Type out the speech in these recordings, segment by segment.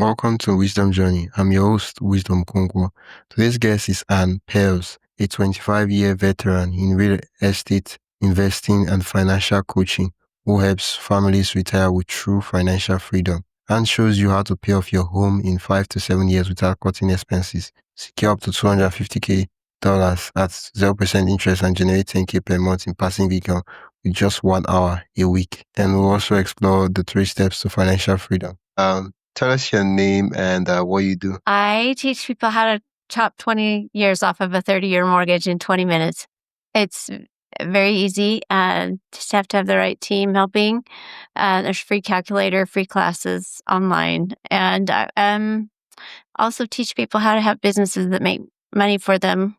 Welcome to Wisdom Journey. I'm your host, Wisdom Kongwo. Today's guest is Ann Pells, a 25-year veteran in real estate, investing, and financial coaching who helps families retire with true financial freedom and shows you how to pay off your home in 5 to 7 years without cutting expenses. Secure up to $250K at 0% interest and generate 10K per month in passive income with just 1 hour a week. And we'll also explore the 3 steps to financial freedom. Tell us your name and what you do. I teach people how to chop 20 years off of a 30-year mortgage in 20 minutes. It's very easy. Just have to have the right team helping. There's free calculator, free classes online. And I also teach people how to have businesses that make money for them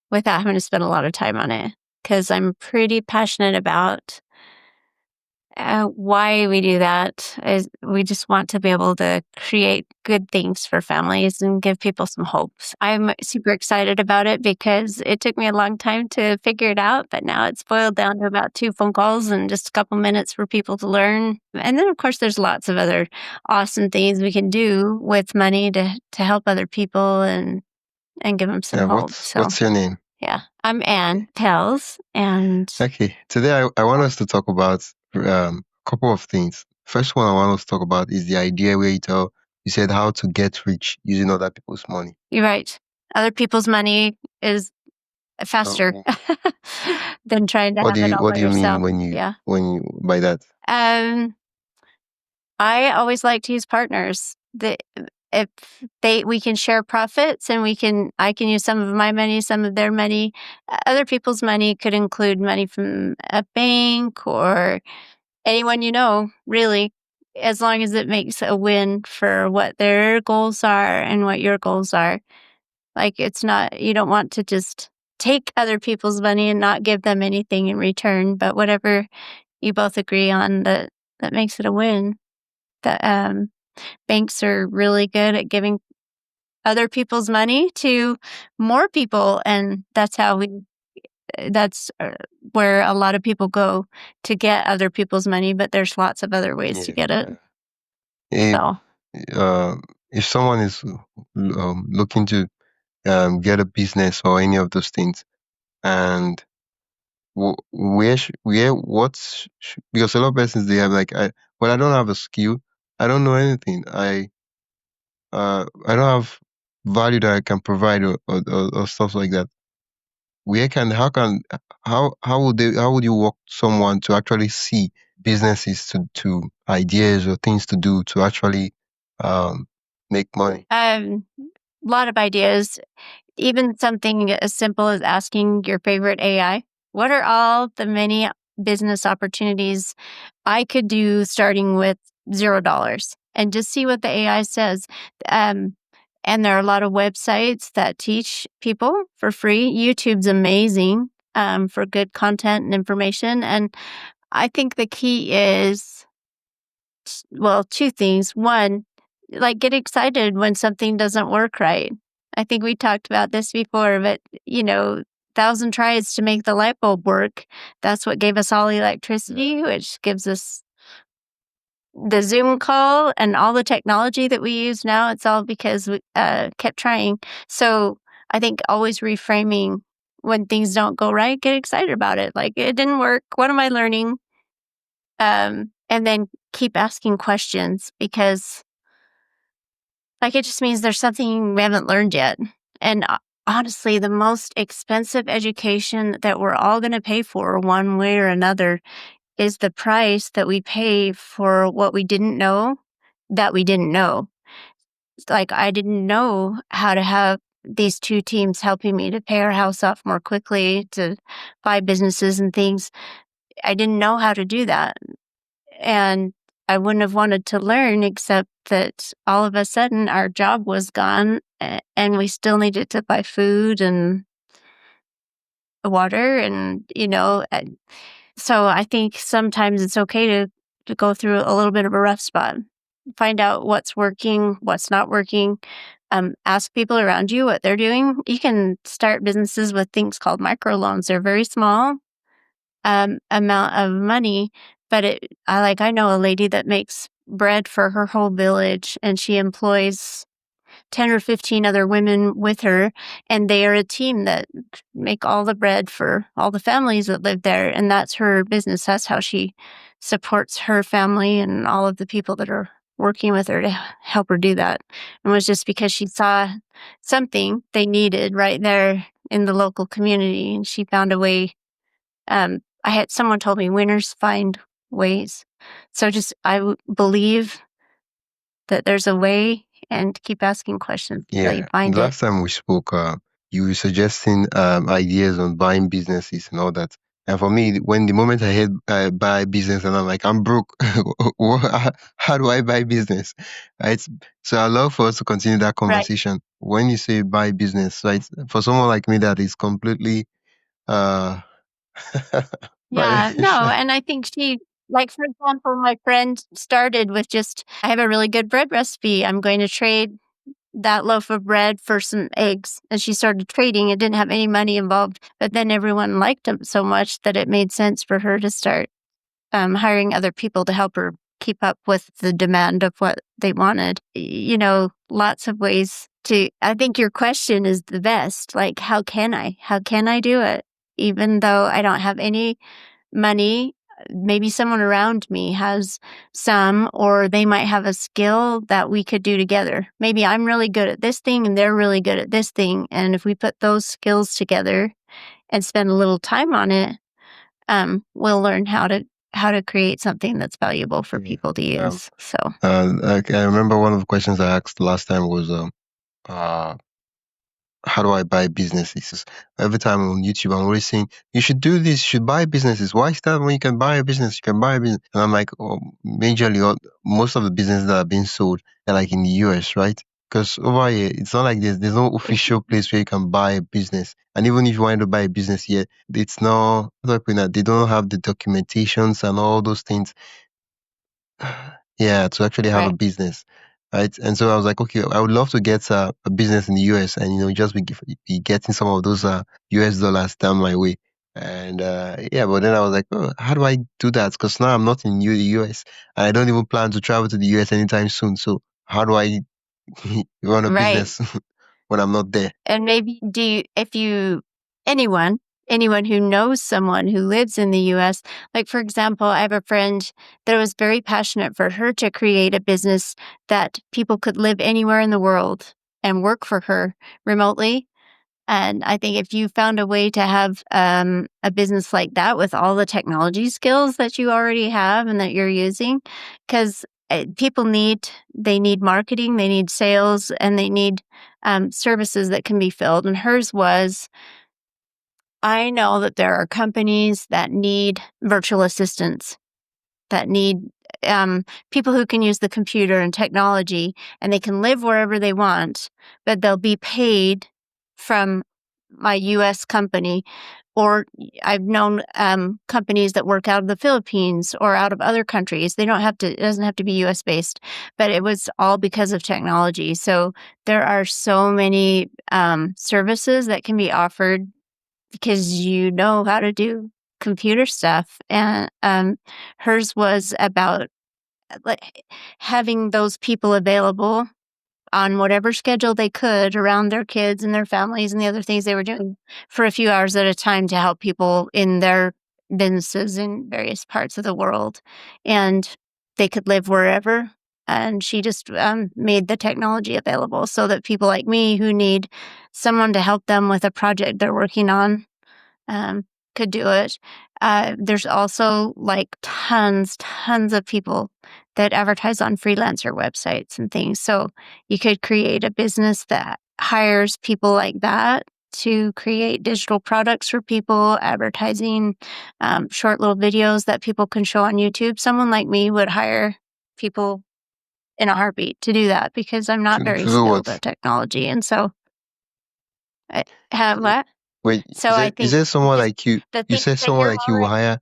without having to spend a lot of time on it. Because I'm pretty passionate about why we do that is we just want to be able to create good things for families and give people some hopes. I'm super excited about it because it took me a long time to figure it out, but now it's boiled down to about 2 phone calls and just a couple minutes for people to learn. And then, of course, there's lots of other awesome things we can do with money to help other people and give them some hope. What's your name? Yeah, I'm Ann Pells, and Okay, today I want us to talk about a couple of things. First one I want us to talk about is the idea where you said how to get rich using other people's money. You're right. Other people's money is faster than trying to have it all What by do you yourself. mean when you by that? I always like to use partners. We can share profits, and I can use some of my money, some of their money. Other people's money could include money from a bank or anyone you know, really, as long as it makes a win for what their goals are and what your goals are. Like, it's not, you don't want to just take other people's money and not give them anything in return, but whatever you both agree on that makes it a win. Banks are really good at giving other people's money to more people, and that's where a lot of people go to get other people's money, but there's lots of other ways to get it. If someone is looking to get a business or any of those things, and because a lot of persons they have like I don't have a skill, I don't know anything, I don't have value that I can provide or stuff like that. How would you walk someone to actually see businesses to ideas or things to do to actually make money? A lot of ideas, even something as simple as asking your favorite AI, what are all the many business opportunities I could do starting with $0, and just see what the AI says. And there are a lot of websites that teach people for free. YouTube's amazing for good content and information. And I think the key is, well, 2 things. One, like, get excited when something doesn't work right. I think we talked about this before, but 1,000 tries to make the light bulb work. That's what gave us all electricity, which gives us the Zoom call and all the technology that we use now. It's all because we kept trying. So I think always reframing when things don't go right, get excited about it. Like, it didn't work. What am I learning? And then keep asking questions, because it just means there's something we haven't learned yet. And honestly, the most expensive education that we're all going to pay for one way or another is the price that we pay for what we didn't know that we didn't know. Like, I didn't know how to have these 2 teams helping me to pay our house off more quickly, to buy businesses and things. I didn't know how to do that. And I wouldn't have wanted to learn, except that all of a sudden our job was gone and we still needed to buy food and water and, so I think sometimes it's okay to go through a little bit of a rough spot. Find out what's working, what's not working. Ask people around you what they're doing. You can start businesses with things called microloans. They're very small amount of money, but I know a lady that makes bread for her whole village, and she employs 10 or 15 other women with her, and they are a team that make all the bread for all the families that live there, and that's her business. That's how she supports her family and all of the people that are working with her to help her do that. And it was just because she saw something they needed right there in the local community, and she found a way. Someone told me winners find ways. So just believe that there's a way and keep asking questions until you Yeah, find the it. last time we spoke, you were suggesting ideas on buying businesses and all that. And for me, when the moment I heard buy business, and I'm like, I'm broke. How do I buy business? Right. So I love for us to continue that Right. conversation. When you say buy business, right? For someone like me that is completely uh Yeah, no, financial. and I think like, for example, my friend started with just, I have a really good bread recipe. I'm going to trade that loaf of bread for some eggs. And she started trading. It didn't have any money involved, but then everyone liked them so much that it made sense for her to start hiring other people to help her keep up with the demand of what they wanted. Lots of ways to, I think your question is the best. Like, how can I? How can I do it? Even though I don't have any money, maybe someone around me has some, or they might have a skill that we could do together. Maybe I'm really good at this thing and they're really good at this thing. And if we put those skills together and spend a little time on it, we'll learn how to create something that's valuable for Yeah. people to use. So I remember one of the questions I asked last time was uh how do I buy businesses? Every time on YouTube, I'm always saying, you should do this, you should buy businesses. Why start when you can buy a business? You can buy a business. And I'm like, oh, majorly, most of the businesses that are being sold are like in the US, right? Because over here, it's not like there's no official place where you can buy a business. And even if you want to buy a business here, it's not, how do I put that? They don't have the documentations and all those things. Yeah, to actually have a right, business, right? And so I was like, okay, I would love to get a business in the US and just be getting some of those US dollars down my way. And yeah, but then I was like, oh, how do I do that? Because now I'm not in the US and I don't even plan to travel to the US anytime soon. So how do I run a right. business when I'm not there? And maybe if anyone, anyone who knows someone who lives in the US, like, for example, I have a friend that was very passionate for her to create a business that people could live anywhere in the world and work for her remotely. And I think if you found a way to have a business like that with all the technology skills that you already have and that you're using, because they need marketing, they need sales, and they need services that can be filled. And hers was, I know that there are companies that need virtual assistants, that need people who can use the computer and technology, and they can live wherever they want, but they'll be paid from my US company. Or I've known companies that work out of the Philippines or out of other countries. It doesn't have to be US based, but it was all because of technology. So there are so many services that can be offered because you know how to do computer stuff. And hers was about like having those people available on whatever schedule they could around their kids and their families and the other things they were doing for a few hours at a time to help people in their businesses in various parts of the world. And they could live wherever. And she just made the technology available so that people like me who need someone to help them with a project they're working on um, could do it. There's also like tons of people that advertise on freelancer websites and things. So you could create a business that hires people like that to create digital products for people, advertising, short little videos that people can show on YouTube. Someone like me would hire people in a heartbeat to do that because I'm not To very do skilled what? at technology. And so I have that. Wait, So I is think there someone just like you? the You things said that someone you're like you will hire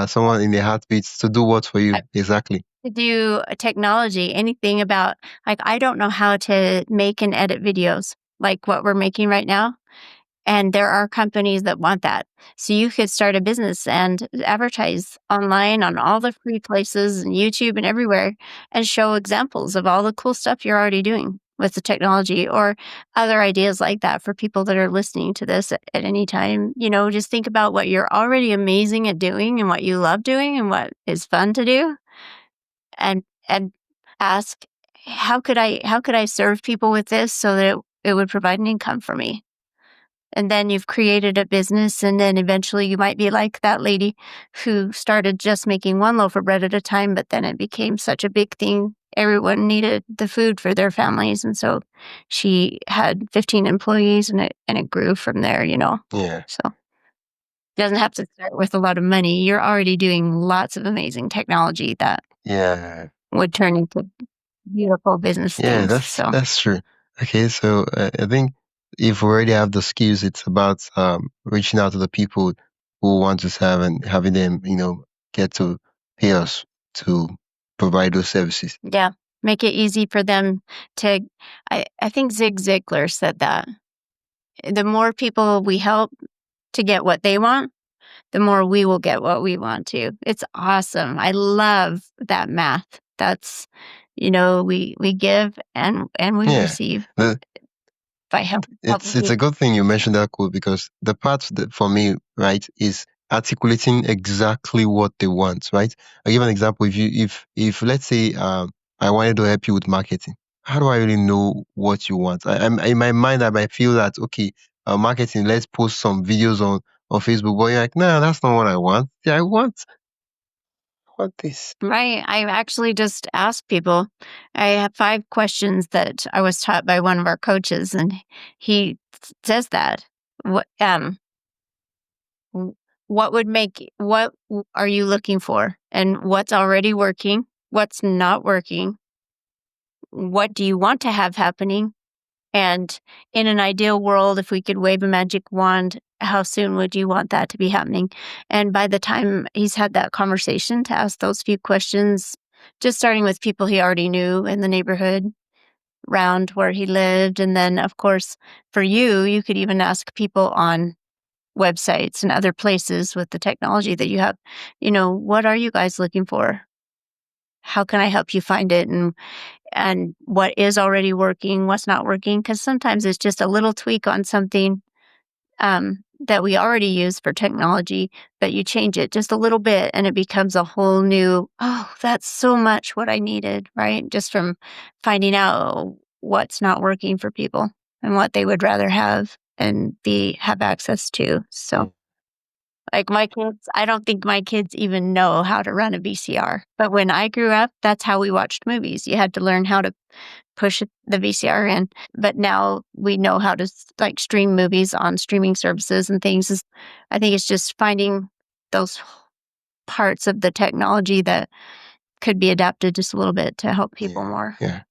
someone in the heartbeats to do what for you exactly? to do technology, anything about, like, I don't know how to make and edit videos like what we're making right now. And there are companies that want that. So you could start a business and advertise online on all the free places and YouTube and everywhere and show examples of all the cool stuff you're already doing with the technology or other ideas like that for people that are listening to this at any time. Just think about what you're already amazing at doing and what you love doing and what is fun to do and ask, how could I serve people with this so that it would provide an income for me? And then you've created a business, and then eventually you might be like that lady who started just making one loaf of bread at a time, but then it became such a big thing. Everyone needed the food for their families, and so she had 15 employees, and it grew from there. Yeah. So it doesn't have to start with a lot of money. You're already doing lots of amazing technology that Yeah. would turn into beautiful business Yeah, things. that's So that's true. Okay, so I think if we already have the skills, it's about reaching out to the people who want to serve and having them, get to pay us to provide those services. yeah, make it easy for them to. I think Zig Ziglar said that the more people we help to get what they want, the more we will get what we want to. It's awesome. I love that math. That's we give and we Yeah. receive The, by it's helping it's a people. good thing you mentioned that quote because the part that for me, right, is articulating exactly what they want, right? I'll give an example. If let's say I wanted to help you with marketing, how do I really know what you want? I'm in my mind I might feel that okay, marketing, let's post some videos on Facebook, but you're like, no, that's not what I want. Yeah, I want this. Right. I actually just ask people. I have 5 questions that I was taught by one of our coaches, and he says that. What w- what are you looking for, and what's already working, what's not working, what do you want to have happening, and in an ideal world, if we could wave a magic wand, how soon would you want that to be happening? And by the time he's had that conversation to ask those few questions, just starting with people he already knew in the neighborhood round where he lived. And then, of course, for you could even ask people on websites and other places with the technology that you have, what are you guys looking for? How can I help you find it? And what is already working, what's not working? Because sometimes it's just a little tweak on something that we already use for technology, but you change it just a little bit and it becomes a whole new, oh, that's so much what I needed, right? Just from finding out what's not working for people and what they would rather have and have access to. So like my kids, I don't think my kids even know how to run a VCR. But when I grew up, that's how we watched movies. You had to learn how to push the VCR in. But now we know how to like stream movies on streaming services and things. I think it's just finding those parts of the technology that could be adapted just a little bit to help people Yeah, more. yeah.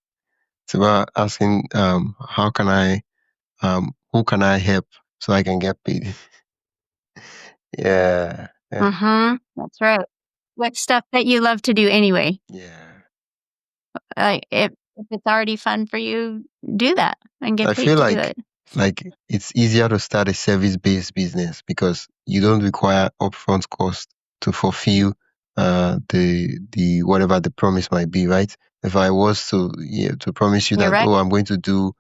It's about asking how can I who can I help so I can get paid? Yeah, yeah, That's right. What stuff that you love to do anyway. yeah. Like if it's already fun for you, do that and get I paid feel to do it. like it's easier to start a service-based business because you don't require upfront cost to fulfill the whatever the promise might be, right? If I was to promise you You're that, right. oh, I'm going to do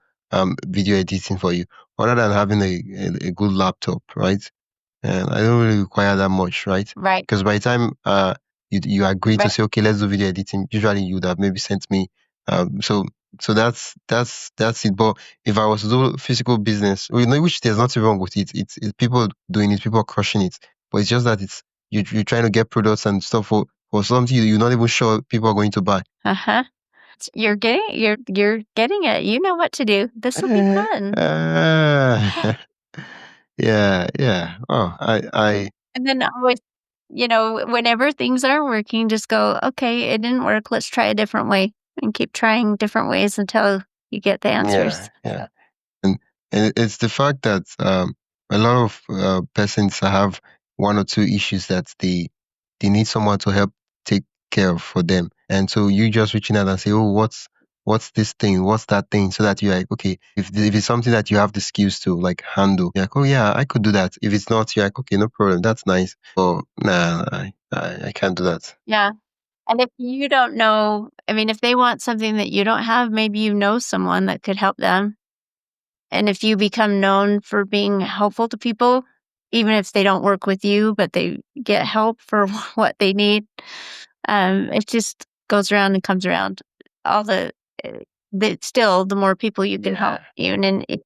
video editing for you, other than having a good laptop, right? And I don't really require that much, right? Right. Because by the time you agree to Right. say, okay, let's do video editing, usually you would have maybe sent me. So that's it. But if I was to do physical business, which there's nothing wrong with it. It's people doing it, people crushing it. But it's just that you're trying to get products and stuff for something you're not even sure people are going to buy. Uh-huh. You're getting it. You know what to do. This will be Eh, fun. yeah, yeah. Oh, I And then always, whenever things aren't working, just go, okay, it didn't work. Let's try a different way and keep trying different ways until you get the yeah, answers. yeah. and and it's the fact that a lot of persons have one or two issues that they need someone to help take care of for them, and so you just reaching out and say, oh, what's this thing, what's that thing, so that you're like, okay, if it's something that you have the skills to like handle, you're like, oh yeah, I could do that. If it's not, you're like, okay, no problem, that's nice. But nah, I can't do that. Yeah. And if you don't know, I mean, if they want something that you don't have, maybe you know someone that could help them. And if you become known for being helpful to people, even if they don't work with you, but they get help for what they need, it just goes around and comes around. All uh, still, the more people you can help, Yeah. even in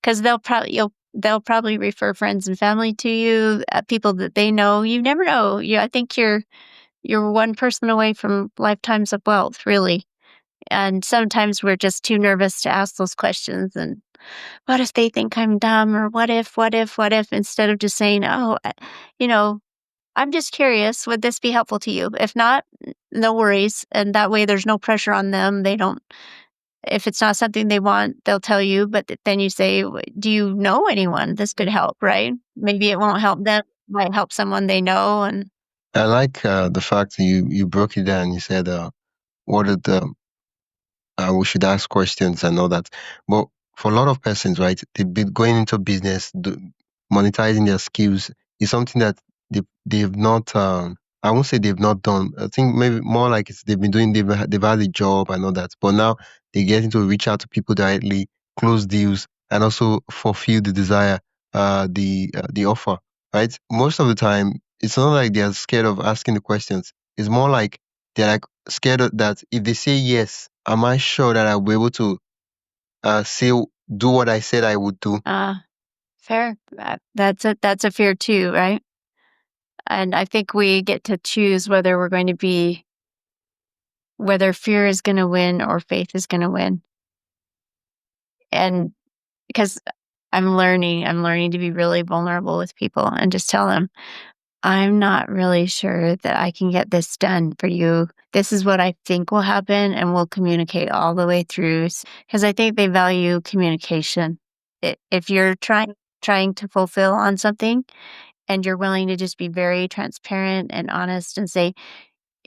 because they'll probably refer friends and family to you, people that they know. You never know. I think you're one person away from lifetimes of wealth, really. And sometimes we're just too nervous to ask those questions. And what if they think I'm dumb? Or what if, instead of just saying, oh, you know, I'm just curious, would this be helpful to you? If not, no worries. And that way there's no pressure on them. They don't, if it's not something they want, they'll tell you. But then you say, Do you know anyone this could help? Right? Maybe it won't help them, might help someone they know. And I like the fact that you broke it down. You said, what are the we should ask questions and all that. But for a lot of persons, right, they've been going into business, monetizing their skills is something that they've not. I won't say they've not done. I think maybe more like they've been doing. They've had a job and all that. But now they get into reach out to people directly, close deals, and also fulfill the desire, the offer. Right. Most of the time, it's not like they're scared of asking the questions. It's more like they're like scared that if they say yes, am I sure that I'll be able to say do what I said I would do? fair. That's a fear too, right? And I think we get to choose whether we're going to be whether fear is going to win or faith is going to win. And because I'm learning to be really vulnerable with people and just tell them, I'm not really sure that I can get this done for you. This is what I think will happen, and we'll communicate all the way through. Because I think they value communication. If you're trying to fulfill on something, and you're willing to just be very transparent and honest and say,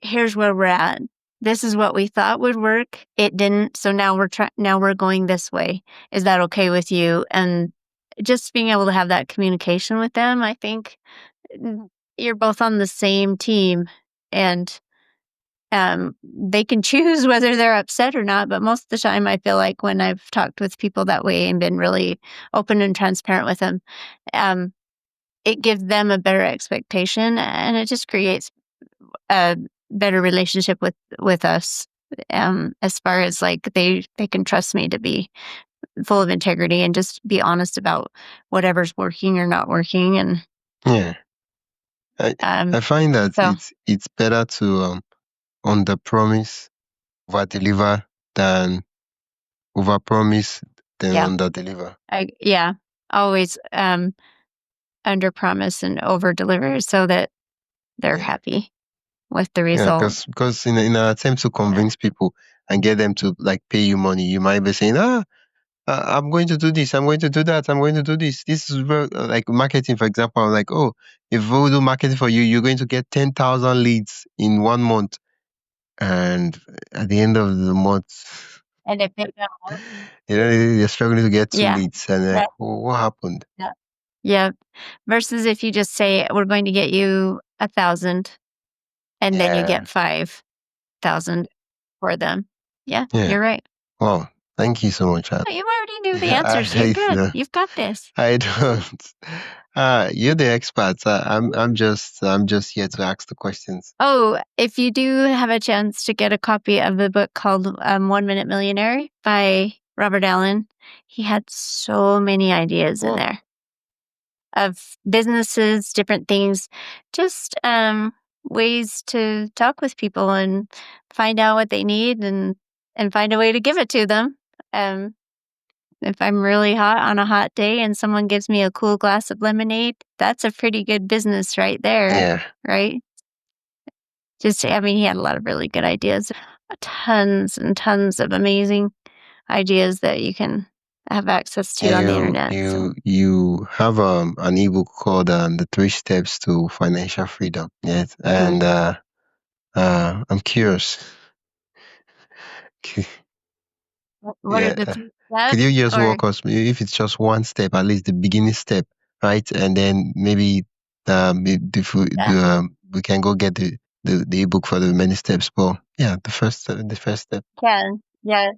here's where we're at. This is what we thought would work. It didn't. So now we're going this way. Is that okay with you? And just being able to have that communication with them, I think you're both on the same team, and they can choose whether they're upset or not. But most of the time, I feel like when I've talked with people that way and been really open and transparent with them, um, it gives them a better expectation, and it just creates a better relationship with us, as far as like they can trust me to be full of integrity and just be honest about whatever's working or not working. And Yeah, I um I find that so it's better to under promise, over deliver than over promise than yeah, under deliver. yeah, always under promise and over deliver so that they're Yeah, happy with the yeah, result. because in an attempt to convince people and get them to like pay you money, you might be saying, I'm going to do this. I'm going to do that. I'm going to do this. This is very, like marketing, for example. I'm like, oh, if we do marketing for you, you're going to get 10,000 leads in 1 month. And at the end of the month, And if they don't, you're struggling to get two yeah, leads. And like, that, oh, what happened? yeah, yeah. Versus if you just say we're going to get you 1,000, and then you Yeah. get 5,000 for them. Yeah, Yeah. you're right. Well, thank you so much. Oh, you already knew the answers. You're I, good. You've got this. I don't. You're the experts. I'm just here to ask the questions. Oh, if you do have a chance to get a copy of the book called 1 Minute Millionaire by Robert Allen, he had so many ideas in Oh, there of businesses, different things, just ways to talk with people and find out what they need and find a way to give it to them. Um, if I'm really hot on a hot day and someone gives me a cool glass of lemonade, that's a pretty good business right there, yeah. right? Just, I mean, he had a lot of really good ideas, tons and tons of amazing ideas that you can have access to Yeah, on the you internet. So, you you have an ebook called "The Three Steps to Financial Freedom." Yes, mhm. and I'm curious. What are Yeah. the 3 Could steps? you just Or walk us, if it's just one step, at least the beginning step, right? And then maybe we can go get the ebook for the many steps. But yeah, the first step. yeah.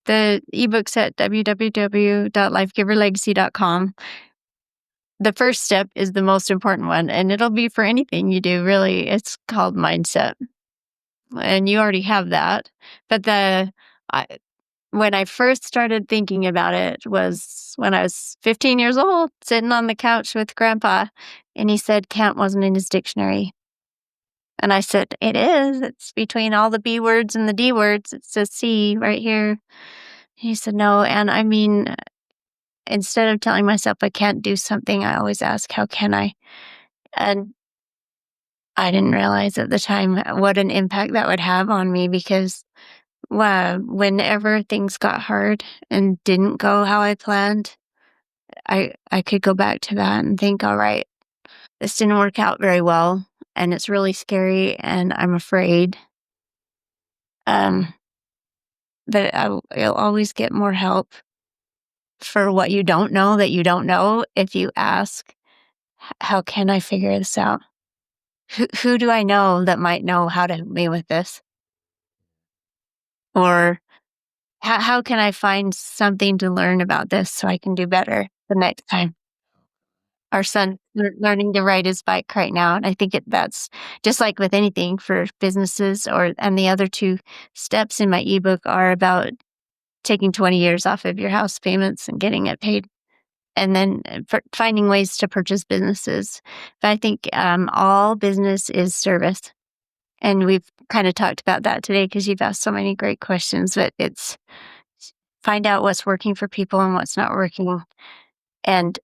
The ebook's at www.lifegiverlegacy.com. The first step is the most important one, and it'll be for anything you do, really. It's called mindset, and you already have that. But I, when I first started thinking about it was when I was 15 years old, sitting on the couch with Grandpa, and he said Kant wasn't in his dictionary. And I said, "It is. It's between all the B words and the D words. It says C right here." He said, "No, and I mean, instead of telling myself I can't do something, I always ask, how can I?" And I didn't realize at the time what an impact that would have on me because whenever things got hard and didn't go how I planned, I could go back to that and think, all right, this didn't work out very well, and it's really scary, and I'm afraid. Um, but you'll always get more help for what you don't know that you don't know if you ask, how can I figure this out? Who do I know that might know how to help me with this? Or how can I find something to learn about this so I can do better the next time? Our son learning to ride his bike right now, and I think that's just like with anything for businesses. And the other 2 steps in my ebook are about taking 20 years off of your house payments and getting it paid, and then finding ways to purchase businesses. But I think all business is service, and we've kind of talked about that today because you've asked so many great questions. But it's find out what's working for people and what's not working, and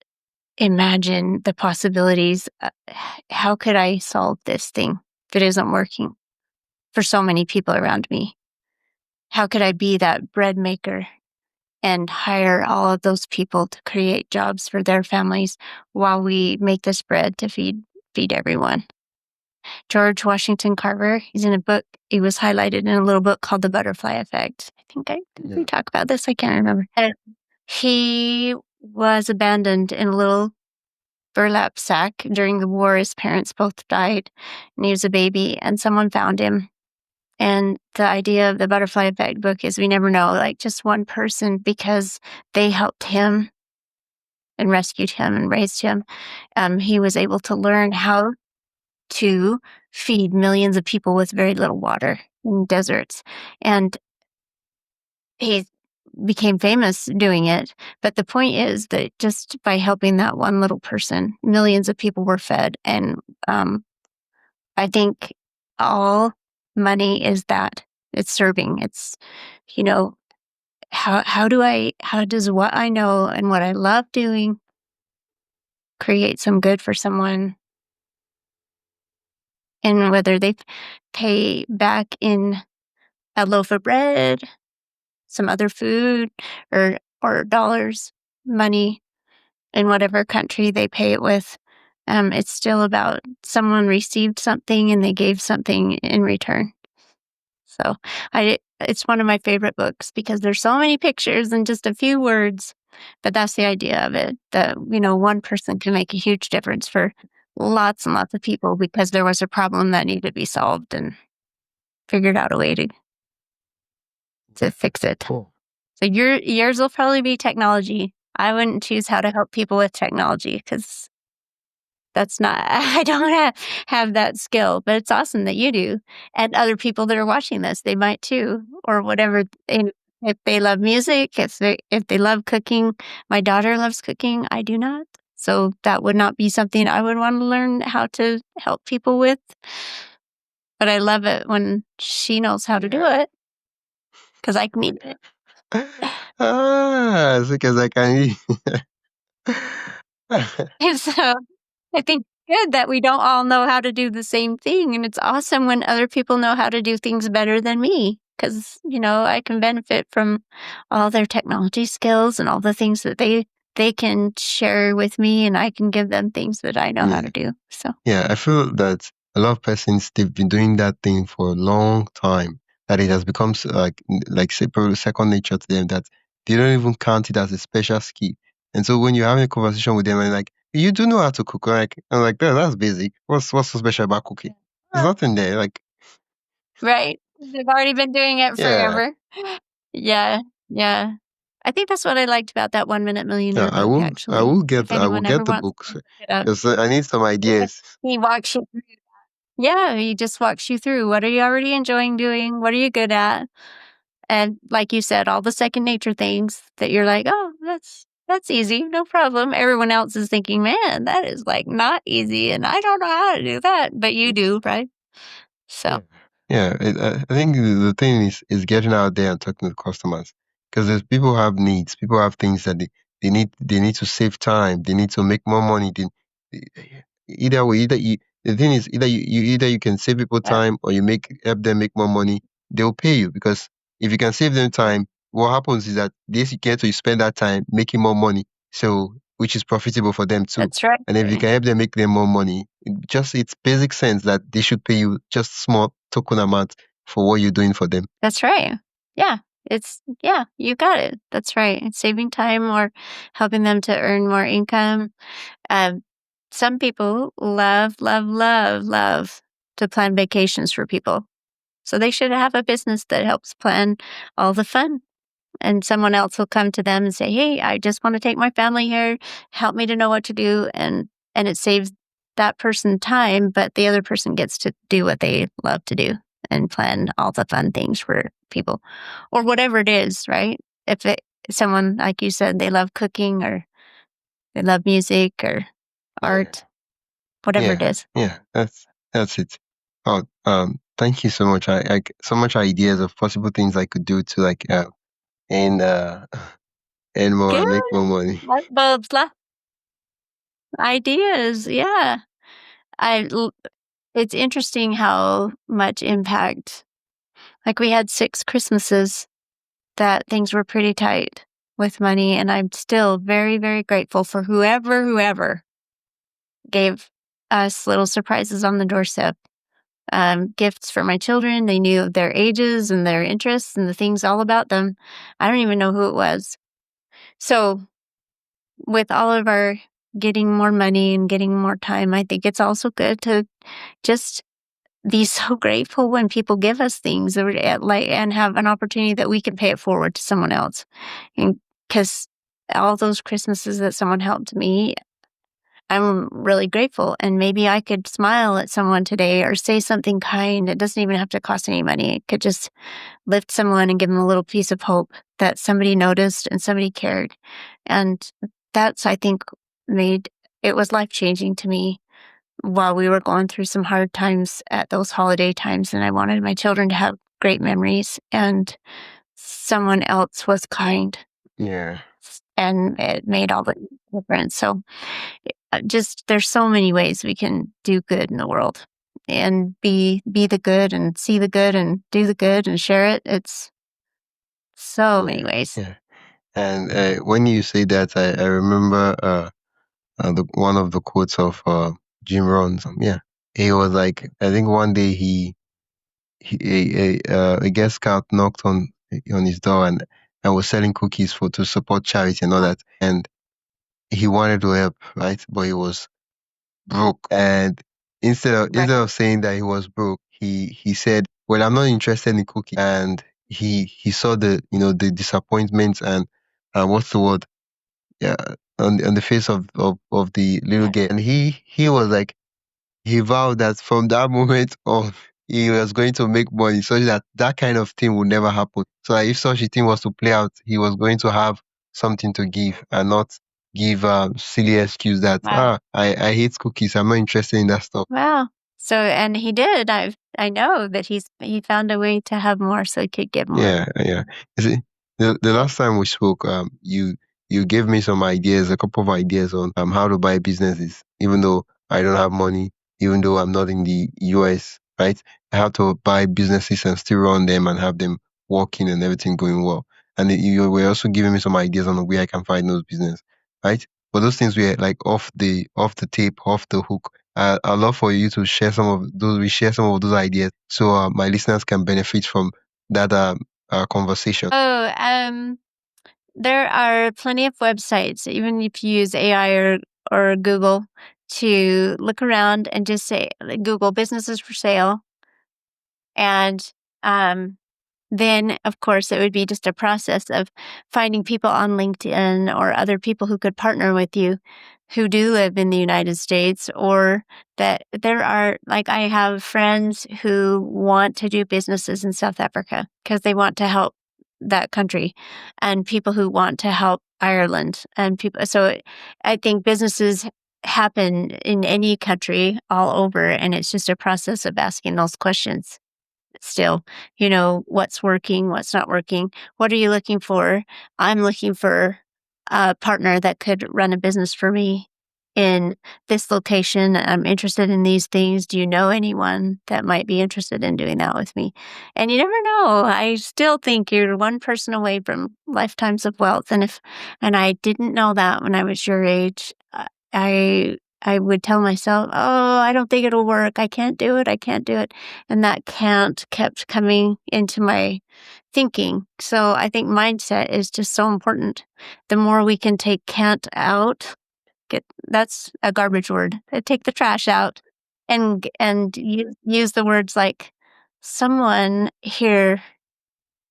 imagine the possibilities. How could I solve this thing if it isn't working for so many people around me? How could I be that bread maker and hire all of those people to create jobs for their families while we make this bread to feed everyone? George Washington Carver, he's in a book. He was highlighted in a little book called The Butterfly Effect. I think did we talk about this? I can't remember. He was abandoned in a little burlap sack during the war. His parents both died, and he was a baby, and someone found him. And the idea of the Butterfly Effect book is we never know, like just one person, because they helped him and rescued him and raised him. He was able to learn how to feed millions of people with very little water in deserts. And he became famous doing it. But the point is that just by helping that one little person, millions of people were fed. And I think all money is that. It's serving. It's, you know, how does what I know and what I love doing create some good for someone? And whether they pay back in a loaf of bread, some other food, or dollars, money in whatever country they pay it with, it's still about someone received something and they gave something in return. So it's one of my favorite books because there's so many pictures and just a few words, but that's the idea of it, that, one person can make a huge difference for lots and lots of people because there was a problem that needed to be solved and figured out a way to fix it. Cool. So yours will probably be technology. I wouldn't choose how to help people with technology because that's not, I don't have that skill, but it's awesome that you do. And other people that are watching this, they might too, or whatever. If they love music, if they love cooking, my daughter loves cooking. I do not. So that would not be something I would want to learn how to help people with. But I love it when she knows how to do it because I can eat it. It's because I can eat. And so I think it's good that we don't all know how to do the same thing. And it's awesome when other people know how to do things better than me because, I can benefit from all their technology skills and all the things that they can share with me, and I can give them things that I know how to do. So Yeah, I feel that a lot of persons, they've been doing that thing for a long time, that it has become like second nature to them, that they don't even count it as a special skill. And so when you're having a conversation with them and like, you do know how to cook, like I'm like, that's basic. What's so special about cooking? There's nothing there. Like, Right. They've already been doing it yeah, forever. Yeah, yeah. I think that's what I liked about that One Minute yeah, Millionaire book, actually. If I will anyone ever get the wants to books look it up. because I need some Yeah. ideas. He walks you through. Yeah, he just walks you through. What are you already enjoying doing? What are you good at? And like you said, all the second nature things that you're like, "Oh, that's easy, no problem." Everyone else is thinking, "Man, that is, like, not easy, and I don't know how to do that." But you do, right? Yeah, So, yeah. I think the thing is getting out there and talking to customers, because there's people have needs, people have things that they need to save time, they need to make more money. Either way, the thing is either you can save people yeah, time or you help them make more money. They'll pay you, because if you can save them time, what happens is that they get to spend that time making more money, so which is profitable for them too. that's right. And if you can help them make them more money, it's basic sense that they should pay you just small token amount for what you're doing for them. That's right. Yeah, yeah, you got it. That's right. It's saving time or helping them to earn more income. Um, some people love, love, love, love to plan vacations for people. So they should have a business that helps plan all the fun. And someone else will come to them and say, "Hey, I just want to take my family here. Help me to know what to do." And it saves that person time, but the other person gets to do what they love to do and plan all the fun things for people or whatever it is, right? If it someone like you said, they love cooking or they love music or Yeah, art, whatever it yeah, is. yeah. That's it. Oh, thank you so much. So much ideas of possible things I could do to and and more Good. and make more money. Light bulbs, ideas. Yeah. I l- it's interesting how much impact. Like we had 6 Christmases that things were pretty tight with money, and I'm still very, very grateful for whoever gave us little surprises on the doorstep. Gifts for my children. They knew their ages and their interests and the things all about them. I don't even know who it was. So, with all of our getting more money and getting more time, I think it's also good to just be so grateful when people give us things and have an opportunity that we can pay it forward to someone else. Because all those Christmases that someone helped me, I'm really grateful. And maybe I could smile at someone today or say something kind. It doesn't even have to cost any money. It could just lift someone and give them a little piece of hope that somebody noticed and somebody cared. And that's, I think, made it was life changing to me while we were going through some hard times at those holiday times. And I wanted my children to have great memories. And someone else was kind Yeah, and it made all the difference. So just there's so many ways we can do good in the world and be the good and see the good and do the good and share it. It's so many yeah, ways. yeah. And when you say that, I remember one of the quotes of Jim Rohn. Yeah, he was like, I think one day a guest scout knocked on his door and was selling cookies for to support charity and all that, and he wanted to help, right? But he was broke, and Right. instead of saying that he was broke, he said, "Well, I'm not interested in cooking." And he saw the the disappointment and what's the word? Yeah, on the face of the little girl, and he was like, he vowed that from that moment on, he was going to make money so that that kind of thing would never happen. So that if such a thing was to play out, he was going to have something to give and not give silly excuse that Wow. I hate cookies. I'm not interested in that stuff. Wow. So and he did. I know that he found a way to have more so he could give more. Yeah, yeah. You see, the last time we spoke, you gave me some ideas, a couple of ideas on how to buy businesses, even though I don't have money, even though I'm not in the US, right? I have to buy businesses and still run them and have them working and everything going well. And you were also giving me some ideas on where I can find those business, right? But those things were like off the tape, off the hook. I'd love for you to share some of those. We share some of those ideas so my listeners can benefit from that conversation? There are plenty of websites, even if you use AI or Google, to look around and just say, like, Google businesses for sale. And then, of course, it would be just a process of finding people on LinkedIn or other people who could partner with you who do live in the United States, or that there are, like, I have friends who want to do businesses in South Africa because they want to help that country, and people who want to help Ireland, and people. So I think businesses happen in any country all over, and it's just a process of asking those questions still, what's working, what's not working, what are you looking for? I'm looking for a partner that could run a business for me in this location. I'm interested in these things. Do you know anyone that might be interested in doing that with me? And you never know. I still think you're one person away from lifetimes of wealth. And I didn't know that when I was your age. I would tell myself, "Oh, I don't think it'll work. I can't do it. I can't do it." And that can't kept coming into my thinking. So I think mindset is just so important. The more we can take can't out, that's a garbage word. Take the trash out and use the words like, someone here,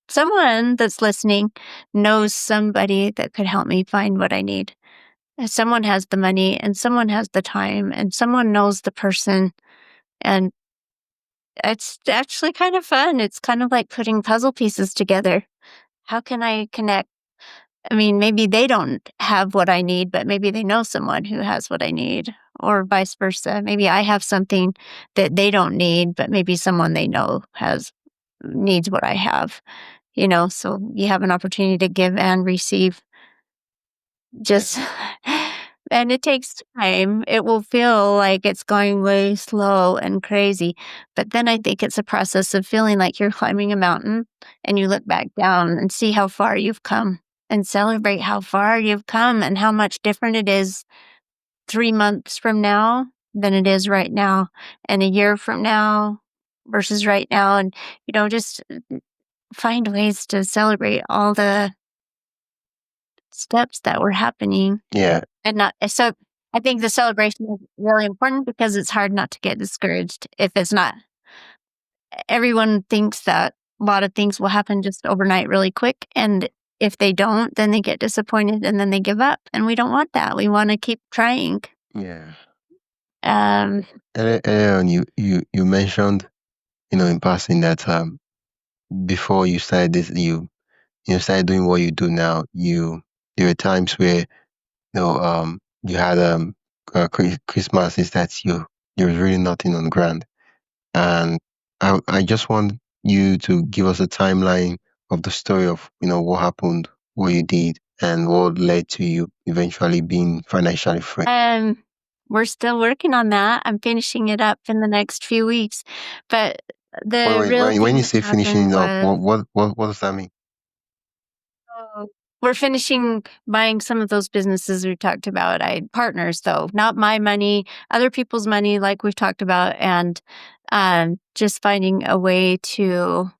someone that's listening knows somebody that could help me find what I need. Someone has the money and someone has the time and someone knows the person, and it's actually kind of fun. It's kind of like putting puzzle pieces together. How can I connect? I mean, maybe they don't have what I need, but maybe they know someone who has what I need, or vice versa. Maybe I have something that they don't need, but maybe someone they know needs what I have, so you have an opportunity to give and receive. Just and it takes time. It will feel like it's going way slow and crazy, but then I think it's a process of feeling like you're climbing a mountain and you look back down and see how far you've come and celebrate how far you've come and how much different it is 3 months from now than it is right now, and a year from now versus right now, and, just find ways to celebrate all the steps that were happening. Yeah. And not so I think the celebration is really important because it's hard not to get discouraged if it's not. Everyone thinks that a lot of things will happen just overnight really quick, and if they don't, then they get disappointed and then they give up, and we don't want that. We wanna keep trying. Yeah. Um, Earlier on, you mentioned, in passing that before you started this, you started doing what you do now. There were times where you had Christmas that there was really nothing on the ground, and I just want you to give us a timeline of the story of what happened, what you did, and what led to you eventually being financially free. we're still working on that. I'm finishing it up in the next few weeks, but the Wait, real when thing you that say finishing happened it up, was, what does that mean? we're finishing buying some of those businesses we talked about. Partners, though, not my money, other people's money, like we've talked about, and just finding a way to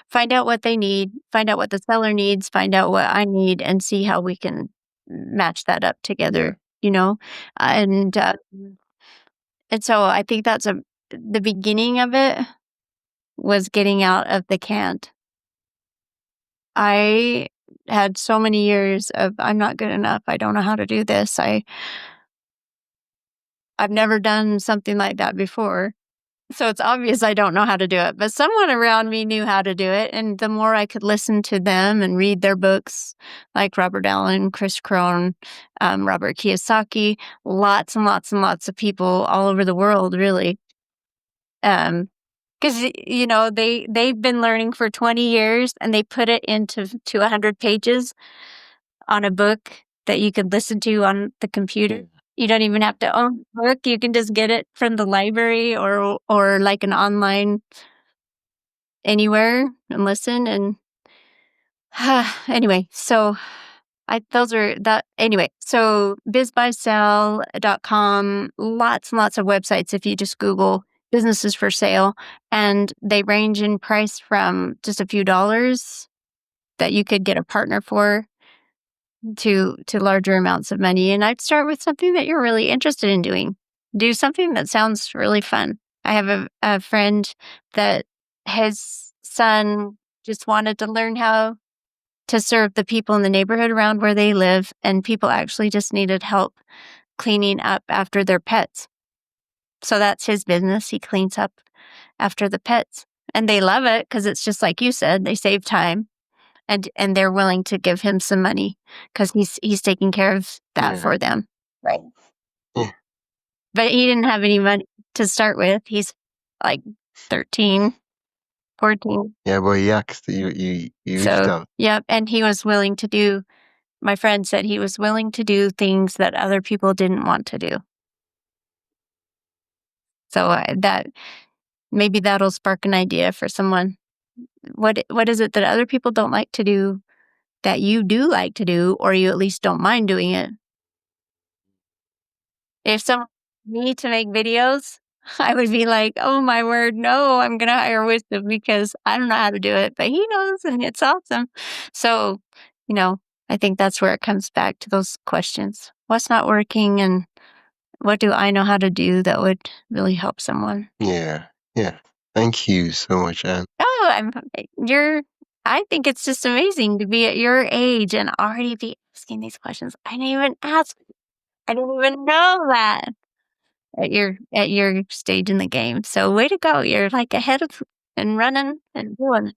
find out what they need, find out what the seller needs, find out what I need, and see how we can match that up together. And so I think the beginning of it was getting out of the can't. I had so many years of, I'm not good enough. I don't know how to do this. I've never done something like that before. So it's obvious I don't know how to do it, but someone around me knew how to do it. And the more I could listen to them and read their books, like Robert Allen, Chris Crone, Robert Kiyosaki, lots and lots and lots of people all over the world, really. Because they've been learning for 20 years and they put it into 100 pages on a book that you could listen to on the computer. You don't even have to own the book. You can just get it from the library or like an online anywhere and listen. And anyway, so those are that. Anyway, so bizbuysell.com, lots and lots of websites. If you just Google businesses for sale, and they range in price from just a few dollars that you could get a partner for to larger amounts of money. And I'd start with something that you're really interested in doing. Do something that sounds really fun. I have a friend that his son just wanted to learn how to serve the people in the neighborhood around where they live, and people actually just needed help cleaning up after their pets. So that's his business. He cleans up after the pets, and they love it because it's just like you said, they save time, and they're willing to give him some money because he's taking care of that Yeah. for them. Right. Yeah. But he didn't have any money to start with. He's like 13, 14. Yeah, but he asked, you reached So, out. yep. And he was willing to do, my friend said he was willing to do things that other people didn't want to do. So maybe that'll spark an idea for someone. What is it that other people don't like to do that you do like to do, or you at least don't mind doing it? If someone asked me to make videos, I would be like, oh my word, no, I'm going to hire Wisdom because I don't know how to do it, but he knows and it's awesome. So, I think that's where it comes back to those questions. What's not working and what do I know how to do that would really help someone? Yeah. Thank you so much, Anne. Oh, I think it's just amazing to be at your age and already be asking these questions. I didn't even ask. I didn't even know that at your stage in the game. So way to go. You're like ahead of and running and doing.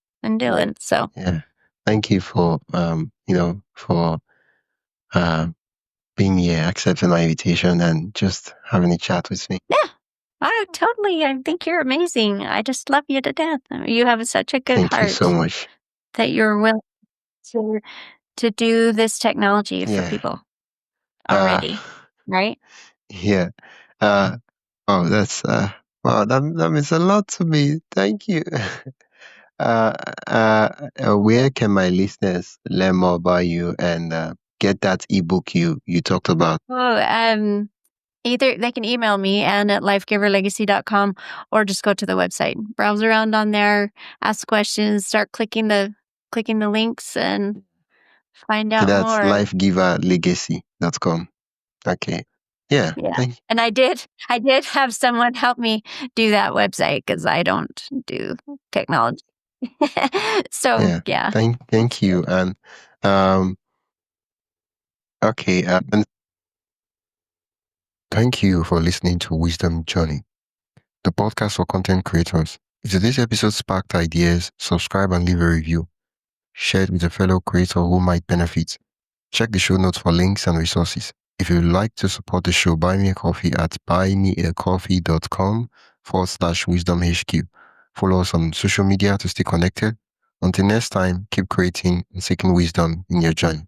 So Yeah. Thank you for for being here, accepting my invitation and just having a chat with me. yeah. I think you're amazing. I just love you to death. You have such a good Thank you so heart much. that you're willing to do this technology for Yeah. people already, right? Yeah. Oh, that's wow, that means a lot to me. Thank you. Where can my listeners learn more about you and get that ebook you talked about? Oh, either they can email me, Ann at lifegiverlegacy.com, or just go to the website, browse around on there, ask questions, start clicking the links and find Okay, out that's more. lifegiverlegacy.com. Okay. Yeah. Yeah. Thank And I did have someone help me do that website because I don't do technology. So yeah. Thank you. And okay, and thank you for listening to Wisdom Journey, the podcast for content creators. If today's episode sparked ideas, subscribe and leave a review. Share it with a fellow creator who might benefit. Check the show notes for links and resources. If you'd like to support the show, buy me a coffee at buymeacoffee.com/wisdomhq. Follow us on social media to stay connected. Until next time, keep creating and seeking wisdom in your journey.